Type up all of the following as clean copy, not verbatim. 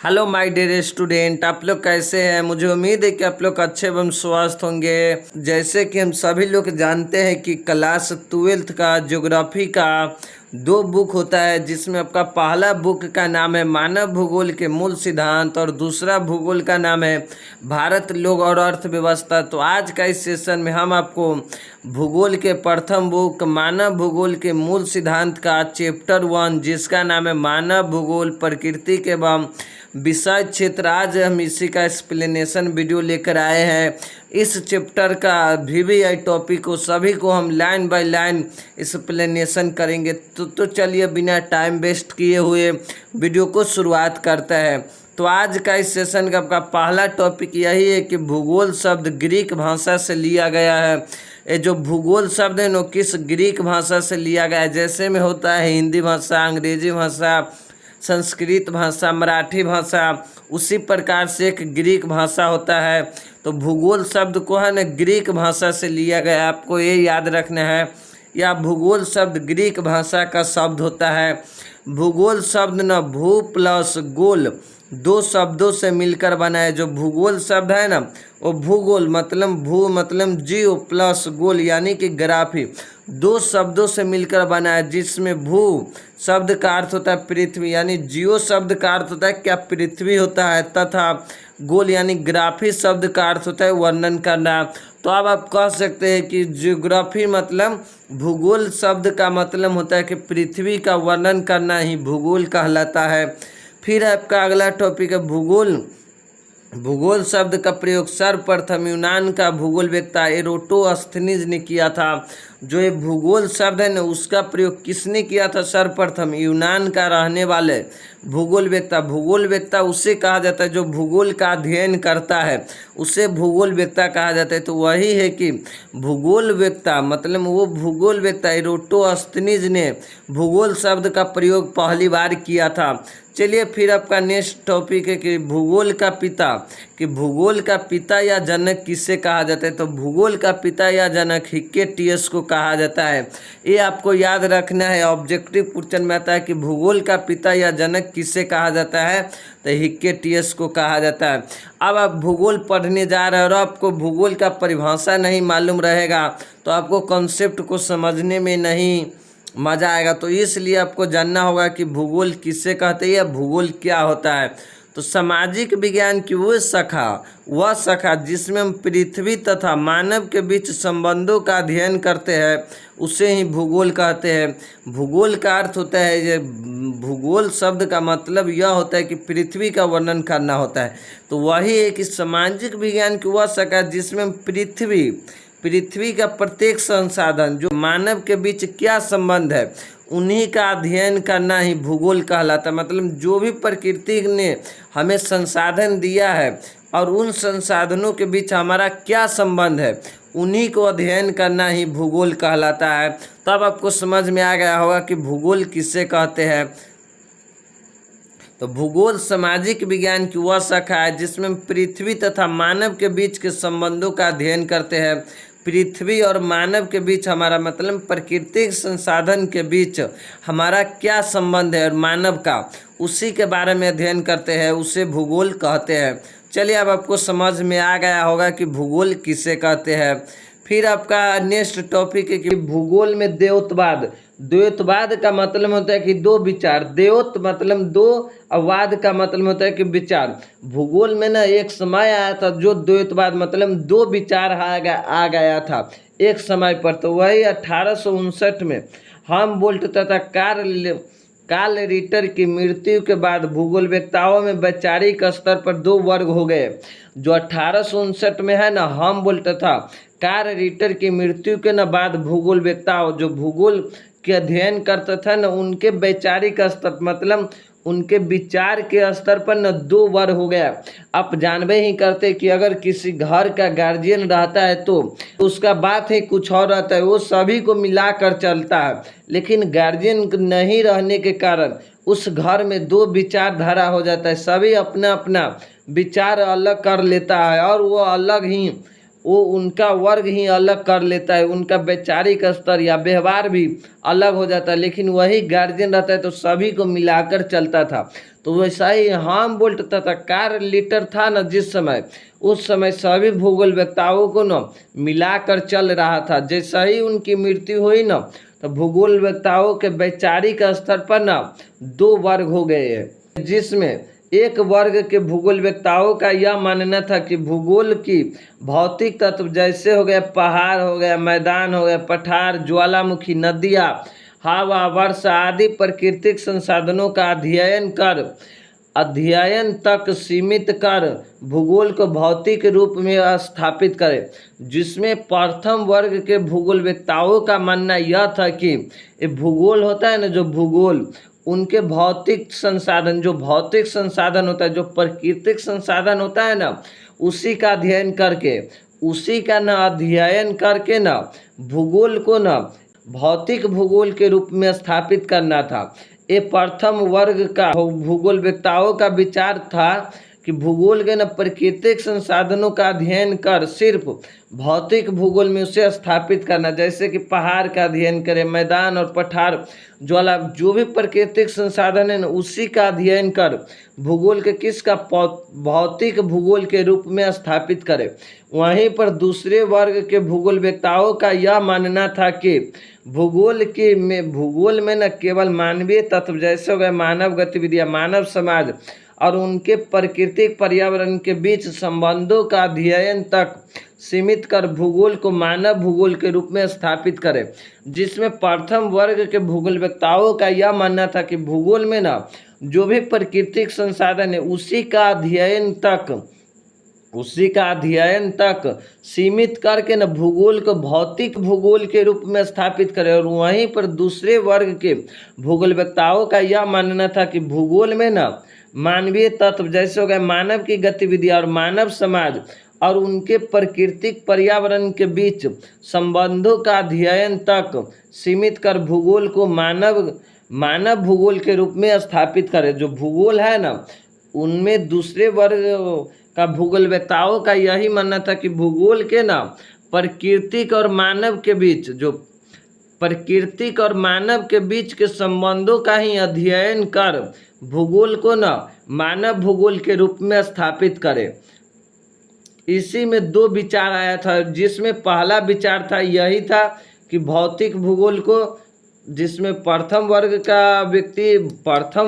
Hello my dear student, आप लोग कैसे हैं। मुझे उम्मीद है कि आप लोग अच्छे एवं स्वस्थ होंगे। जैसे कि हम सभी लोग जानते हैं कि क्लास 12th का ज्योग्राफी का दो बुक होता है, जिसमें आपका पहला बुक का नाम है मानव भूगोल के मूल सिद्धांत और दूसरा भूगोल का नाम है भारत लोग और अर्थव्यवस्था। तो आज का इस सेशन में हम आपको भूगोल के प्रथम बुक मानव भूगोल के मूल सिद्धांत का चैप्टर 1, जिसका नाम है मानव भूगोल प्रकृति के एवं विषय क्षेत्र, आज हम इसी का एक्सप्लेनेशन वीडियो लेकर आए हैं। इस चैप्टर का VVI टॉपिक को सभी को हम लाइन बाय लाइन एक्सप्लेनेशन करेंगे। तो चलिए बिना टाइम वेस्ट किए हुए वीडियो को शुरुआत करते हैं। तो आज का इस सेशन का आपका पहला टॉपिक यही है कि भूगोल शब्द ग्रीक भाषा से लिया गया है। ये जो भूगोल शब्द है ना, किस ग्रीक भाषा से लिया गया है। जैसे में होता है हिंदी भाषा, अंग्रेजी भाषा, संस्कृत भाषा, मराठी भाषा, उसी प्रकार से एक ग्रीक भाषा होता है। तो भूगोल शब्द को है ना ग्रीक भाषा से लिया गया, आपको ये याद रखना है। या भूगोल शब्द ग्रीक भाषा का शब्द होता है। भूगोल शब्द न भू प्लस गोल दो शब्दों से मिलकर बना है। जो भूगोल शब्द है ना, वो भूगोल मतलब भू मतलब जियो प्लस गोल यानी कि ग्राफी, दो शब्दों से मिलकर बना है। जिसमें भू शब्द का अर्थ होता है पृथ्वी, यानी जियो शब्द का अर्थ होता है क्या पृथ्वी होता है, तथा गोल यानी ग्राफी शब्द का अर्थ होता है वर्णन करना। तो अब आप कह सकते हैं कि ज्योग्राफी मतलब भूगोल शब्द का मतलब होता है कि पृथ्वी का वर्णन करना ही भूगोल कहलाता है। फिर आपका अगला टॉपिक है भूगोल। भूगोल शब्द का प्रयोग सर्वप्रथम यूनान का भूगोलवेत्ता एरोटोस्थनीज ने किया था। जो ये भूगोल शब्द है ना, उसका प्रयोग किसने किया था सर्वप्रथम? यूनान का रहने वाले भूगोलवेत्ता। भूगोलवेत्ता उसे कहा जाता है जो भूगोल का अध्ययन करता है, उसे भूगोलवेत्ता कहा जाता है। तो वही है कि भूगोलवेत्ता मतलब वो भूगोलवेत्ता एरोटोस्थनीज ने भूगोल शब्द का प्रयोग पहली बार किया था। चलिए फिर आपका नेक्स्ट टॉपिक है कि भूगोल का पिता, कि भूगोल का पिता या जनक किसे कहा जाता है। तो भूगोल का पिता या जनक हिक्केटियस को कहा जाता है। ये आपको याद रखना है, ऑब्जेक्टिव क्वेश्चन में आता है कि भूगोल का पिता या जनक किसे कहा जाता है, तो हिक्केटियस को कहा जाता है। अब आप भूगोल पढ़ने जा रहे हैं और आपको भूगोल का परिभाषा नहीं मालूम रहेगा तो आपको कॉन्सेप्ट को समझने में नहीं मज़ा आएगा। तो इसलिए आपको जानना होगा कि भूगोल किसे कहते हैं या भूगोल क्या होता है। तो सामाजिक विज्ञान की वह शाखा जिसमें हम पृथ्वी तथा मानव के बीच संबंधों का अध्ययन करते हैं, उसे ही भूगोल कहते हैं। भूगोल का अर्थ होता है, ये भूगोल शब्द का मतलब यह होता है कि पृथ्वी का वर्णन करना होता है। तो वही है कि सामाजिक विज्ञान की वह शाखा जिसमें पृथ्वी का प्रत्येक संसाधन, जो मानव के बीच क्या संबंध है, उन्हीं का अध्ययन करना ही भूगोल कहलाता है। मतलब जो भी प्रकृति ने हमें संसाधन दिया है और उन संसाधनों के बीच हमारा क्या संबंध है, उन्हीं को अध्ययन करना ही भूगोल कहलाता है। तब आपको समझ में आ गया होगा कि भूगोल किसे कहते हैं। तो भूगोल सामाजिक विज्ञान की वह शाखा है जिसमें पृथ्वी तथा मानव के बीच के संबंधों का अध्ययन करते हैं। पृथ्वी और मानव के बीच हमारा मतलब प्राकृतिक संसाधन के बीच हमारा क्या संबंध है और मानव का, उसी के बारे में अध्ययन करते हैं, उसे भूगोल कहते हैं। चलिए अब आपको समझ में आ गया होगा कि भूगोल किसे कहते हैं। फिर आपका नेक्स्ट टॉपिक है कि भूगोल में द्वैतवाद। द्वैतवाद का मतलब होता है कि दो विचार, द्वैत मतलब दो और वाद का मतलब होता है कि विचार। भूगोल में ना एक समय आया था जो द्वैतवाद मतलब दो विचार आ गया था एक समय पर। तो वही 1859 में हमबोल्ट तथा कार्ल रिटर की मृत्यु के बाद भूगोलवेत्ताओं में वैचारिक स्तर पर दो वर्ग हो गए। जो 1859 में है ना, हमबोल्ट तथा कार्ल रिटर की मृत्यु के न बाद भूगोलवेत्ताओं जो भूगोल के अध्ययन करते थे न, उनके वैचारिक स्तर मतलब उनके विचार के स्तर पर न दो वर्ग हो गया। आप जानबे ही करते कि अगर किसी घर का गार्जियन रहता है तो उसका बात ही कुछ और रहता है, वो सभी को मिलाकर चलता है। लेकिन गार्जियन नहीं रहने के कारण उस घर में दो विचारधारा हो जाता है, सभी अपना अपना विचार अलग कर लेता है और वो अलग ही वो उनका वर्ग ही अलग कर लेता है, उनका वैचारिक स्तर या व्यवहार भी अलग हो जाता है। लेकिन वही गार्जियन रहता है तो सभी को मिलाकर चलता था। तो वैसा ही हार्मबोल्ट तथा कार्ल लिटर था ना, जिस समय उस समय सभी भूगोल वक्ताओं को न मिलाकर चल रहा था। जैसा ही उनकी मृत्यु हुई न, तो भूगोल वक्ताओं के वैचारिक स्तर पर न दो वर्ग हो गए हैं, जिसमें एक वर्ग के भूगोल वक्ताओं का यह मानना था कि भूगोल की भौतिक तत्व जैसे हो गए पहाड़ हो गया, मैदान हो गया, पठार, ज्वालामुखी, नदियाँ, हवा, वर्षा आदि प्राकृतिक संसाधनों का अध्ययन तक सीमित कर भूगोल को भौतिक रूप में स्थापित करे। जिसमें प्रथम वर्ग के भूगोल वक्ताओं का मानना यह था कि ये भूगोल होता है ना, जो भूगोल उनके भौतिक संसाधन, जो भौतिक संसाधन होता है, जो प्राकृतिक संसाधन होता है ना, उसी का अध्ययन करके ना भूगोल को ना भौतिक भूगोल के रूप में स्थापित करना था। ये प्रथम वर्ग का भूगोल वक्ताओं का विचार था कि भूगोल के न प्राकृतिक संसाधनों का अध्ययन कर सिर्फ भौतिक भूगोल में उसे स्थापित करना, जैसे कि पहाड़ का अध्ययन करें, मैदान और पठार, ज्वाला, जो भी प्राकृतिक संसाधन है न, उसी का अध्ययन कर भूगोल के किसका भौतिक भूगोल के रूप में स्थापित करे। वहीं पर दूसरे वर्ग के भूगोल वक्ताओं का यह मानना था कि भूगोल में न केवल मानवीय तत्व जैसे हो गए मानव गतिविधियां, मानव समाज और उनके प्राकृतिक पर्यावरण के बीच संबंधों का अध्ययन तक सीमित कर भूगोल को मानव भूगोल के रूप में स्थापित करें। जिसमें प्रथम वर्ग के भूगोल वक्ताओं का यह मानना था कि भूगोल में ना जो भी प्राकृतिक संसाधन है उसी का अध्ययन तक सीमित करके न भूगोल को भौतिक भूगोल के रूप में स्थापित करें। और वहीं पर दूसरे वर्ग के भूगोल वक्ताओं का यह मानना था कि भूगोल में न मानवीय तत्व जैसे हो गए मानव की गतिविधियां और मानव समाज और उनके प्राकृतिक पर्यावरण के बीच संबंधों का अध्ययन तक सीमित कर भूगोल को मानव भूगोल के रूप में स्थापित करें। जो भूगोल है ना, उनमें दूसरे वर्ग का भूगोल वक्ताओं का यही मानना था कि भूगोल के ना प्राकृतिक और मानव के बीच के संबंधों का ही अध्ययन कर भूगोल को ना मानव भूगोल के रूप में स्थापित करें। इसी में दो विचार आया था, जिसमें पहला विचार था यही था कि भौतिक भूगोल को, जिसमें प्रथम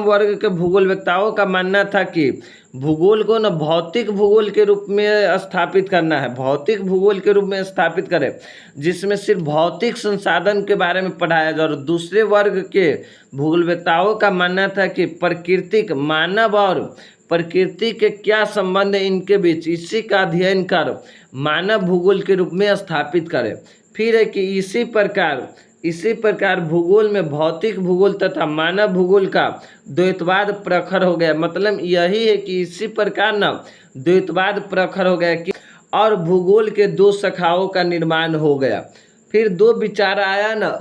वर्ग के भूगोल वक्ताओं का मानना था कि भूगोल को न भौतिक भूगोल के रूप में स्थापित करना है, भौतिक भूगोल के रूप में स्थापित करें, जिसमें सिर्फ भौतिक संसाधन के बारे में पढ़ाया जाए। और दूसरे वर्ग के भूगोल वक्ताओं का मानना था कि प्राकृतिक, मानव और प्रकृति के क्या संबंध है इनके बीच, इसी का अध्ययन कर मानव भूगोल के रूप में स्थापित करें। फिर है कि इसी प्रकार भूगोल में भौतिक भूगोल तथा मानव भूगोल का द्वैतवाद प्रखर हो गया। मतलब यही है कि इसी प्रकार ना द्वैतवाद प्रखर हो गया कि और भूगोल के दो शाखाओं का निर्माण हो गया। फिर दो विचार आया ना,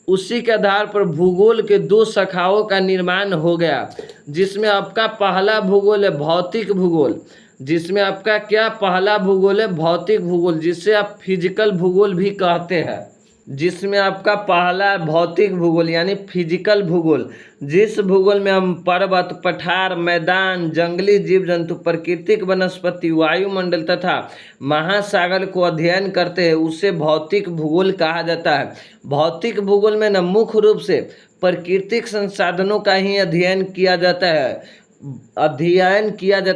उसी के आधार पर भूगोल के दो शाखाओं का निर्माण हो गया, जिसमें आपका पहला भूगोल है भौतिक भूगोल, जिसमें आपका क्या पहला भूगोल है भौतिक भूगोल, जिसे आप फिजिकल भूगोल भी कहते हैं। जिसमें आपका पहला भौतिक भूगोल यानी फिजिकल भूगोल, जिस भूगोल में हम पर्वत, पठार, मैदान, जंगली जीव जंतु, प्राकृतिक वनस्पति, वायुमंडल तथा महासागर को अध्ययन करते हैं, उसे भौतिक भूगोल कहा जाता है। भौतिक भूगोल में न मुख्य रूप से प्राकृतिक संसाधनों का ही अध्ययन किया जाता है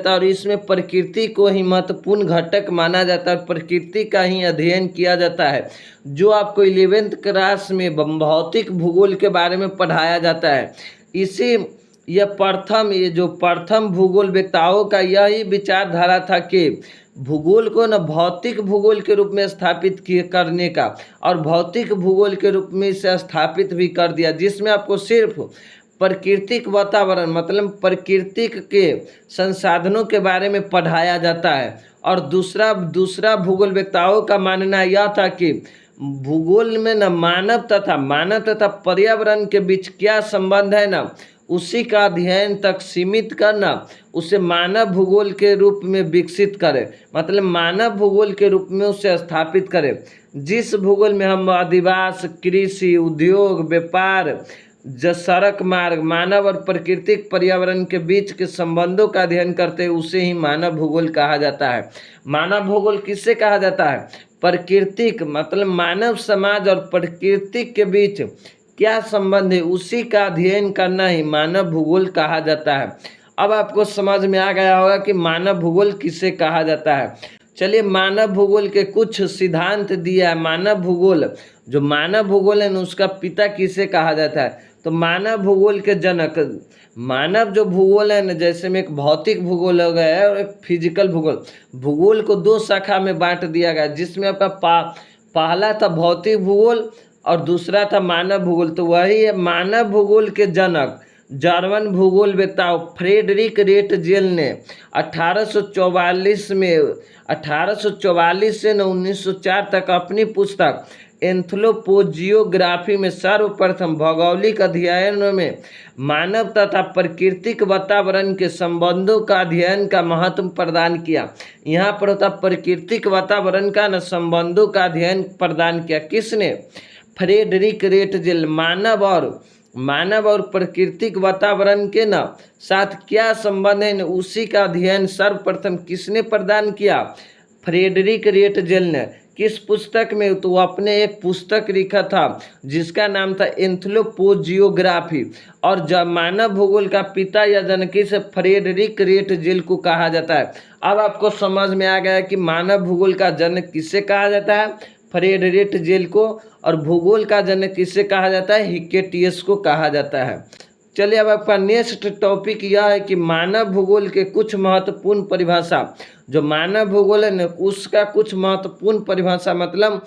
और इसमें प्रकृति को ही महत्वपूर्ण घटक माना जाता है, प्रकृति का ही अध्ययन किया जाता है, जो आपको 11th क्लास में भौतिक भूगोल के बारे में पढ़ाया जाता है। ये जो प्रथम भूगोल वक्ताओं का यही विचारधारा था कि भूगोल को न भौतिक भूगोल के रूप में स्थापित करने का, और भौतिक भूगोल के रूप में इसे स्थापित भी कर दिया, जिसमें आपको सिर्फ प्राकृतिक वातावरण मतलब प्रकृतिक के संसाधनों के बारे में पढ़ाया जाता है। और दूसरा भूगोल वक्ताओं का मानना यह था कि भूगोल में न मानव तथा पर्यावरण के बीच क्या संबंध है ना, उसी का अध्ययन तक सीमित करना, उसे मानव भूगोल के रूप में विकसित करे, मतलब मानव भूगोल के रूप में उसे स्थापित करे। जिस भूगोल में हम अधिवास, कृषि, उद्योग, व्यापार, सड़क मार्ग, मानव और प्राकृतिक पर्यावरण के बीच के संबंधों का अध्ययन करते हैं, उसे ही मानव भूगोल कहा जाता है। मानव भूगोल किससे कहा जाता है? प्राकृतिक, मतलब मानव समाज और प्राकृतिक के बीच क्या संबंध है, उसी का अध्ययन करना ही मानव भूगोल कहा जाता है। अब आपको समझ में आ गया होगा कि मानव भूगोल किसे कहा जाता है। चलिए, मानव भूगोल के कुछ सिद्धांत दिया है। मानव भूगोल, जो मानव भूगोल है ना, उसका पिता किसे कहा जाता है? तो मानव भूगोल के जनक, मानव जो भूगोल है ना, जैसे में एक भौतिक भूगोल हो गया है और एक फिजिकल भूगोल। भूगोल को दो शाखा में बांट दिया गया, जिसमें आपका पहला था भौतिक भूगोल और दूसरा था मानव भूगोल। तो वही है मानव भूगोल के जनक जर्मन भूगोलवेत्ता फ्रेडरिक रेटजेल ने 1844 में 1844 से 1904 तक अपनी पुस्तक एंथ्रोपोजियोग्राफी में सर्वप्रथम भौगोलिक अध्ययनों में मानव तथा प्राकृतिक वातावरण के संबंधों का अध्ययन का महत्व प्रदान किया। यहाँ पर होता प्राकृतिक वातावरण का न संबंधों का अध्ययन प्रदान किया। किसने? Frederick Ratzel. मानव और प्राकृतिक वातावरण के न साथ क्या संबंध है, उसी का अध्ययन सर्वप्रथम किसने प्रदान किया? फ्रेडरिक रेटजेल ने। किस पुस्तक में? तो वो अपने एक पुस्तक लिखा था जिसका नाम था एंथ्रोपोजियोग्राफी। और जब मानव भूगोल का पिता या जनक से फ्रेडरिक रेटजेल को कहा जाता है। अब आपको समझ में आ गया कि मानव भूगोल का जनक किसे कहा जाता है? फ्रेडरिक रेटजेल को। और भूगोल का जनक किसे कहा जाता है? हिक्केटियस को कहा जाता है। चलिए, अब आपका नेक्स्ट टॉपिक यह है कि मानव भूगोल के कुछ महत्वपूर्ण परिभाषा। जो मानव भूगोल है ना, उसका कुछ महत्वपूर्ण परिभाषा, मतलब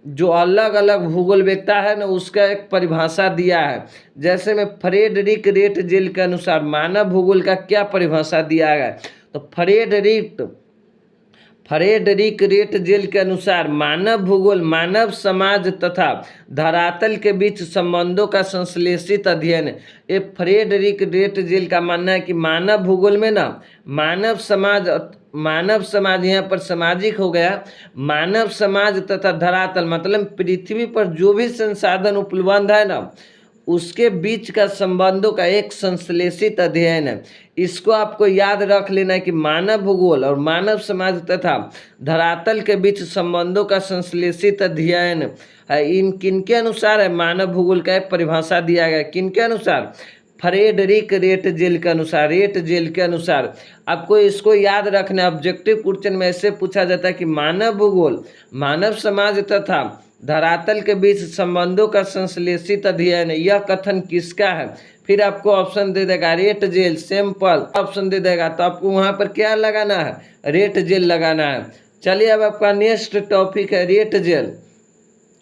जो अलग अलग भूगोलवेत्ता है ना, उसका एक परिभाषा दिया है। जैसे में फ्रेडरिक रेटजेल के अनुसार मानव भूगोल का क्या परिभाषा दिया गया है? तो फ्रेडरिक रेटजेल के अनुसार मानव भूगोल मानव समाज तथा धरातल के बीच संबंधों का संश्लेषित अध्ययन है। ये फ्रेडरिक रेटजेल का मानना है कि मानव भूगोल में ना मानव समाज यहाँ पर सामाजिक हो गया, मानव समाज तथा धरातल, मतलब पृथ्वी पर जो भी संसाधन उपलब्ध है ना, उसके बीच का संबंधों का एक संश्लेषित अध्ययन है। इसको आपको याद रख लेना है कि मानव भूगोल और मानव समाज तथा धरातल के बीच संबंधों का संश्लेषित अध्ययन है। इन किनके अनुसार है? मानव भूगोल का एक परिभाषा दिया गया। किनके अनुसार? फ्रेडरिक रेटजेल के अनुसार। रेटजेल के अनुसार आपको इसको याद रखना। ऑब्जेक्टिव क्वेश्चन में ऐसे पूछा जाता है कि मानव भूगोल मानव समाज तथा धरातल के बीच संबंधों का संश्लेषित अध्ययन, यह कथन किसका है? फिर आपको ऑप्शन दे देगा रेटजेल, सैंपल ऑप्शन दे देगा, तो आपको वहां पर क्या लगाना है? रेटजेल लगाना है। चलिए, अब आपका नेक्स्ट टॉपिक है रेटजेल।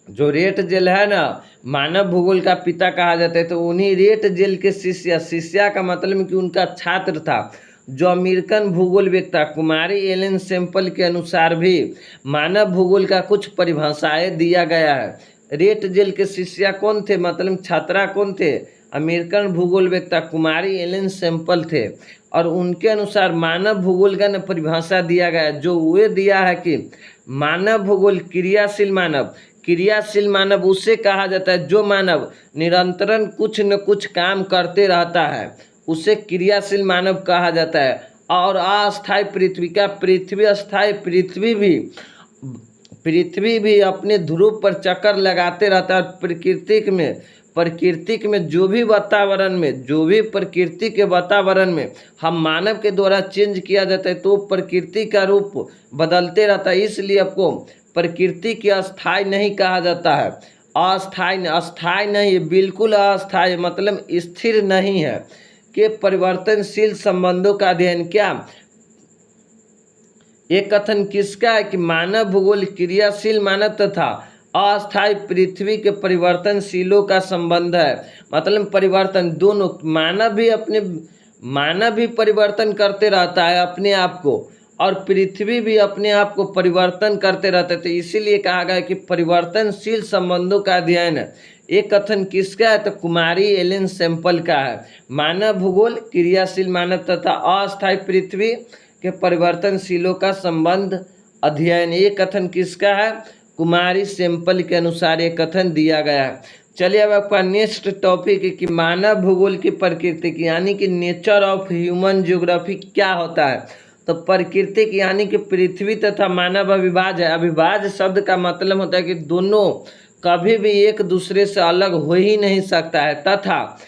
जो रेटजेल है ना, मानव भूगोल का पिता कहा जाता है। तो उन्हीं रेटजेल के शिष्या का मतलब कि उनका छात्र था, जो अमेरिकन भूगोलवेत्ता कुमारी एलन सैंपल के अनुसार भी मानव भूगोल का कुछ परिभाषाएं दिया गया है। रेटजेल के शिष्या कौन थे, मतलब छात्रा कौन थे? अमेरिकन भूगोलवेत्ता कुमारी एलन सैंपल थे। और उनके अनुसार मानव भूगोल का परिभाषा दिया गया, जो वे दिया है कि मानव भूगोल क्रियाशील मानव उसे कहा जाता है जो मानव निरंतरन कुछ न कुछ काम करते रहता है, उसे क्रियाशील मानव कहा जाता है। और अस्थायी पृथ्वी का अस्थायी पृथ्वी भी अपने ध्रुव पर चक्कर लगाते रहता है। प्रकृतिक में जो भी प्रकृति के वातावरण में हम मानव के द्वारा चेंज किया जाता है, तो प्रकृति का रूप बदलते रहता है। इसलिए आपको प्रकृति की अस्थायी नहीं कहा जाता है। अस्थायी नहीं, बिल्कुल अस्थायी, मतलब स्थिर नहीं है। के परिवर्तनशील संबंधों का अध्ययन, क्या एक कथन किसका है? कि मानव भूगोल क्रियाशील मानव तथा अस्थायी पृथ्वी के परिवर्तनशीलों का संबंध है। मतलब परिवर्तन दोनों, मानव भी परिवर्तन करते रहता है अपने आप को, और पृथ्वी भी अपने आप को परिवर्तन करते रहते थे। इसीलिए कहा गया कि परिवर्तनशील संबंधों का अध्ययन ये कथन किसका है? तो कुमारी एलन सैंपल का है। मानव भूगोल, क्रियाशील मानव तथा अस्थायी पृथ्वी के परिवर्तनशीलों का संबंध अध्ययन, ये कथन किसका है? कुमारी सैंपल के अनुसार ये कथन दिया गया है। चलिए अब आपका नेक्स्ट टॉपिक है कि मानव भूगोल की प्रकृति यानी कि नेचर ऑफ ह्यूमन ज्योग्राफी क्या होता है? तो प्राकृतिक यानी कि पृथ्वी तथा मानव अविभाज्य है। अविभाज्य शब्द का मतलब होता है कि दोनों कभी भी एक दूसरे से अलग हो ही नहीं सकता है तथा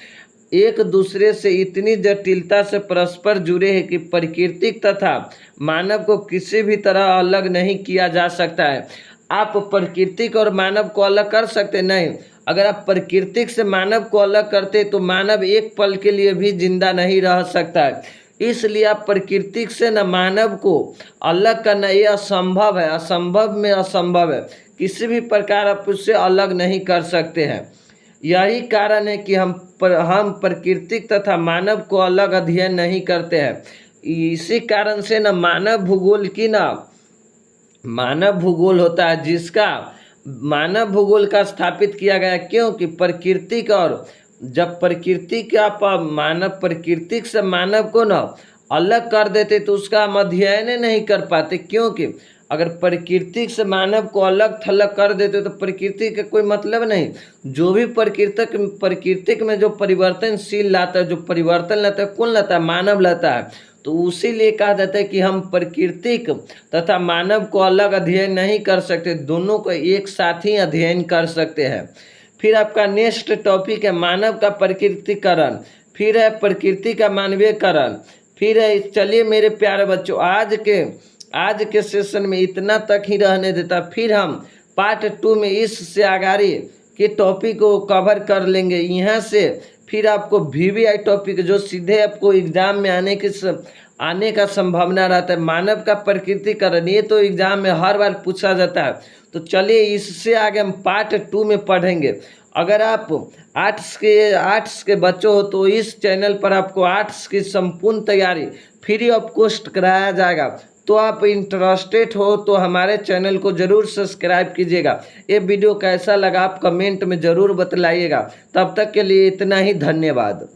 एक दूसरे से इतनी जटिलता से परस्पर जुड़े हैं कि प्राकृतिक तथा मानव को किसी भी तरह अलग नहीं किया जा सकता है। आप प्राकृतिक और मानव को अलग कर सकते नहीं। अगर आप प्राकृतिक से मानव को अलग करते तो मानव एक पल के लिए भी जिंदा नहीं रह सकता है। इसलिए आप प्राकृतिक से न मानव को अलग करना ये असंभव है, असंभव में असंभव है। किसी भी प्रकार आप उससे अलग नहीं कर सकते हैं। यही कारण है कि हम प्राकृतिक तथा मानव को अलग अध्ययन नहीं करते हैं। इसी कारण से न मानव भूगोल होता है, जिसका मानव भूगोल का स्थापित किया गया। क्योंकि प्राकृतिक और जब प्राकृतिक से मानव को न अलग कर देते तो उसका हम अध्ययन नहीं कर पाते। क्योंकि अगर प्राकृतिक से मानव को अलग थलग कर देते तो प्रकृति का कोई मतलब नहीं। जो भी प्राकृतिक में जो परिवर्तनशील लाता है, जो परिवर्तन लाता है, कौन लाता है? मानव लाता है। तो उसी लिए कहा जाता है कि हम प्राकृतिक तथा मानव को अलग अध्ययन नहीं कर सकते, दोनों को एक साथ ही अध्ययन कर सकते हैं। फिर आपका नेक्स्ट टॉपिक है मानव का प्रकृतिकरण, फिर है प्रकृति का मानवीयकरण, फिर है। चलिए मेरे प्यारे बच्चों, आज के सेशन में इतना तक ही रहने देता। फिर हम पार्ट 2 में इससे आगे के टॉपिक को कवर कर लेंगे। यहाँ से फिर आपको VVI टॉपिक जो सीधे आपको एग्जाम में आने का संभावना रहता है। मानव का प्रकृतिकरण ये तो एग्जाम में हर बार पूछा जाता है। तो चलिए इससे आगे हम पार्ट 2 में पढ़ेंगे। अगर आप आर्ट्स के बच्चों हो तो इस चैनल पर आपको आर्ट्स की संपूर्ण तैयारी फ्री ऑफ कॉस्ट कराया जाएगा। तो आप इंटरेस्टेड हो तो हमारे चैनल को ज़रूर सब्सक्राइब कीजिएगा। ये वीडियो कैसा लगा आप कमेंट में ज़रूर बतलाइएगा। तब तक के लिए इतना ही, धन्यवाद।